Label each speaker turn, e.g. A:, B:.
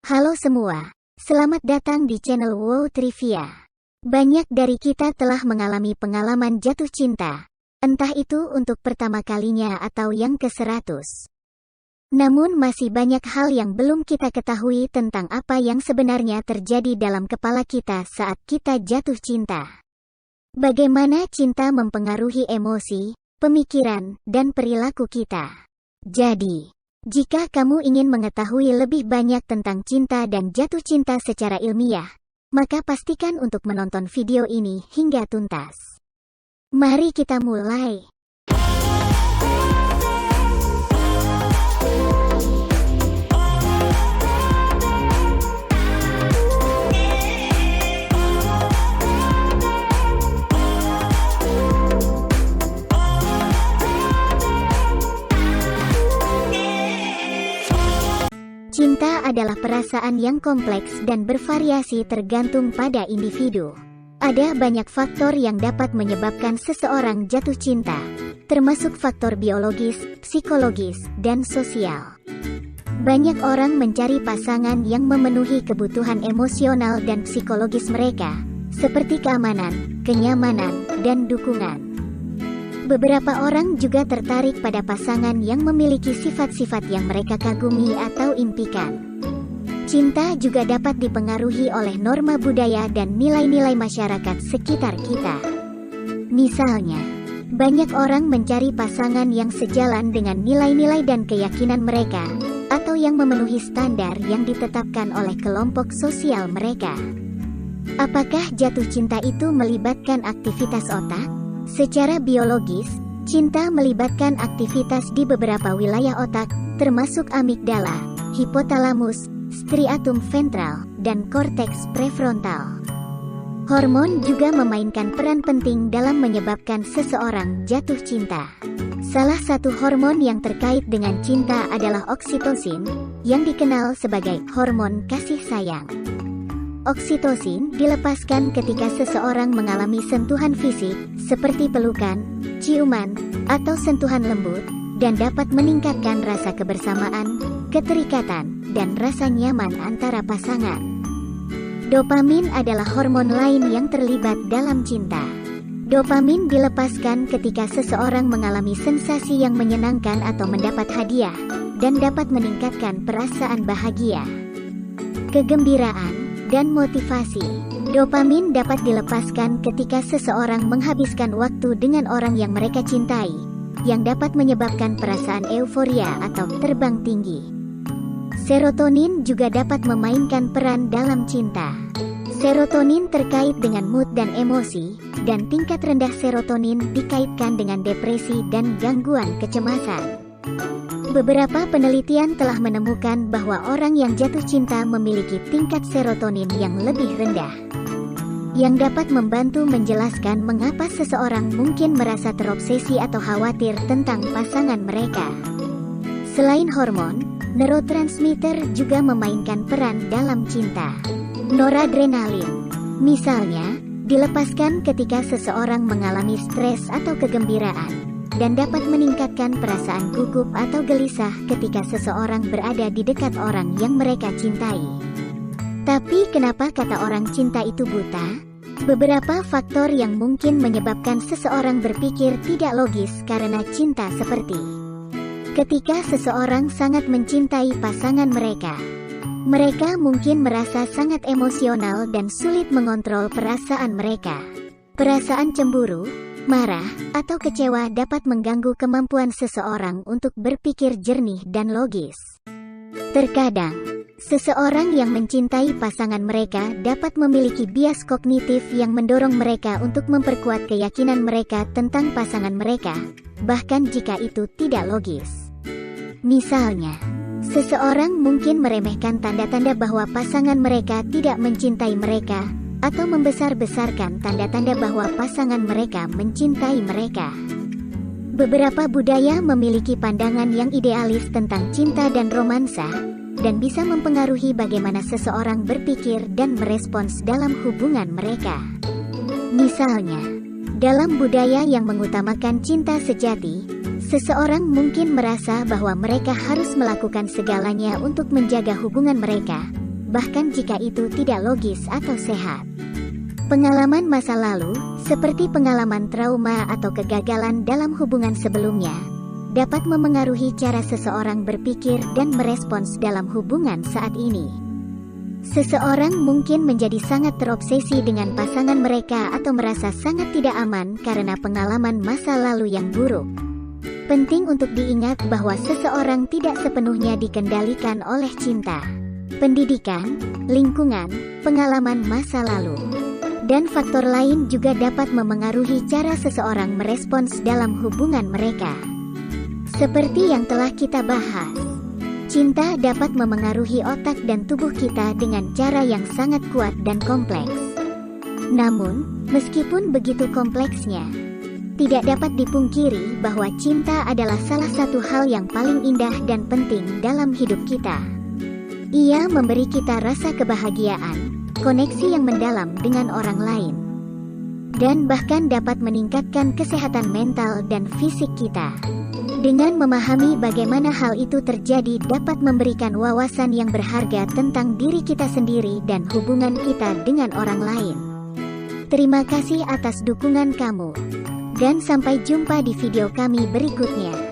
A: Halo semua, selamat datang di channel Wow Trivia. Banyak dari kita telah mengalami pengalaman jatuh cinta, entah itu untuk pertama kalinya atau yang ke-100. Namun masih banyak hal yang belum kita ketahui tentang apa yang sebenarnya terjadi dalam kepala kita saat kita jatuh cinta. Bagaimana cinta mempengaruhi emosi, pemikiran, dan perilaku kita. Jadi, jika kamu ingin mengetahui lebih banyak tentang cinta dan jatuh cinta secara ilmiah, maka pastikan untuk menonton video ini hingga tuntas. Mari kita mulai. Cinta adalah perasaan yang kompleks dan bervariasi tergantung pada individu. Ada banyak faktor yang dapat menyebabkan seseorang jatuh cinta, termasuk faktor biologis, psikologis, dan sosial. Banyak orang mencari pasangan yang memenuhi kebutuhan emosional dan psikologis mereka, seperti keamanan, kenyamanan, dan dukungan. Beberapa orang juga tertarik pada pasangan yang memiliki sifat-sifat yang mereka kagumi atau impikan. Cinta juga dapat dipengaruhi oleh norma budaya dan nilai-nilai masyarakat sekitar kita. Misalnya, banyak orang mencari pasangan yang sejalan dengan nilai-nilai dan keyakinan mereka, atau yang memenuhi standar yang ditetapkan oleh kelompok sosial mereka. Apakah jatuh cinta itu melibatkan aktivitas otak? Secara biologis, cinta melibatkan aktivitas di beberapa wilayah otak, termasuk amigdala, hipotalamus, striatum ventral, dan korteks prefrontal. Hormon juga memainkan peran penting dalam menyebabkan seseorang jatuh cinta. Salah satu hormon yang terkait dengan cinta adalah oksitosin, yang dikenal sebagai hormon kasih sayang. Oksitosin dilepaskan ketika seseorang mengalami sentuhan fisik, seperti pelukan, ciuman, atau sentuhan lembut, dan dapat meningkatkan rasa kebersamaan, keterikatan, dan rasa nyaman antara pasangan. Dopamin adalah hormon lain yang terlibat dalam cinta. Dopamin dilepaskan ketika seseorang mengalami sensasi yang menyenangkan atau mendapat hadiah, dan dapat meningkatkan perasaan bahagia, kegembiraan, dan motivasi. Dopamin dapat dilepaskan ketika seseorang menghabiskan waktu dengan orang yang mereka cintai, yang dapat menyebabkan perasaan euforia atau terbang tinggi. Serotonin juga dapat memainkan peran dalam cinta. Serotonin terkait dengan mood dan emosi, dan tingkat rendah serotonin dikaitkan dengan depresi dan gangguan kecemasan. Beberapa penelitian telah menemukan bahwa orang yang jatuh cinta memiliki tingkat serotonin yang lebih rendah, yang dapat membantu menjelaskan mengapa seseorang mungkin merasa terobsesi atau khawatir tentang pasangan mereka. Selain hormon, neurotransmitter juga memainkan peran dalam cinta. Noradrenalin, misalnya, dilepaskan ketika seseorang mengalami stres atau kegembiraan, dan dapat meningkatkan perasaan gugup atau gelisah ketika seseorang berada di dekat orang yang mereka cintai. Tapi kenapa kata orang cinta itu buta? Beberapa faktor yang mungkin menyebabkan seseorang berpikir tidak logis karena cinta seperti: ketika seseorang sangat mencintai pasangan mereka, mereka mungkin merasa sangat emosional dan sulit mengontrol perasaan mereka. Perasaan cemburu, marah, atau kecewa dapat mengganggu kemampuan seseorang untuk berpikir jernih dan logis. Terkadang, seseorang yang mencintai pasangan mereka dapat memiliki bias kognitif yang mendorong mereka untuk memperkuat keyakinan mereka tentang pasangan mereka, bahkan jika itu tidak logis. Misalnya, seseorang mungkin meremehkan tanda-tanda bahwa pasangan mereka tidak mencintai mereka, atau membesar-besarkan tanda-tanda bahwa pasangan mereka mencintai mereka. Beberapa budaya memiliki pandangan yang idealis tentang cinta dan romansa, dan bisa mempengaruhi bagaimana seseorang berpikir dan merespons dalam hubungan mereka. Misalnya, dalam budaya yang mengutamakan cinta sejati, Seseorang mungkin merasa bahwa mereka harus melakukan segalanya untuk menjaga hubungan mereka, bahkan jika itu tidak logis atau sehat. Pengalaman masa lalu, seperti pengalaman trauma atau kegagalan dalam hubungan sebelumnya, dapat memengaruhi cara seseorang berpikir dan merespons dalam hubungan saat ini. Seseorang mungkin menjadi sangat terobsesi dengan pasangan mereka atau merasa sangat tidak aman karena pengalaman masa lalu yang buruk. Penting untuk diingat bahwa seseorang tidak sepenuhnya dikendalikan oleh cinta, pendidikan, lingkungan, pengalaman masa lalu, dan faktor lain juga dapat memengaruhi cara seseorang merespons dalam hubungan mereka. Seperti yang telah kita bahas, cinta dapat memengaruhi otak dan tubuh kita dengan cara yang sangat kuat dan kompleks. Namun, meskipun begitu kompleksnya, tidak dapat dipungkiri bahwa cinta adalah salah satu hal yang paling indah dan penting dalam hidup kita. Ia memberi kita rasa kebahagiaan, koneksi yang mendalam dengan orang lain, dan bahkan dapat meningkatkan kesehatan mental dan fisik kita. Dengan memahami bagaimana hal itu terjadi dapat memberikan wawasan yang berharga tentang diri kita sendiri dan hubungan kita dengan orang lain. Terima kasih atas dukungan kamu. Dan sampai jumpa di video kami berikutnya.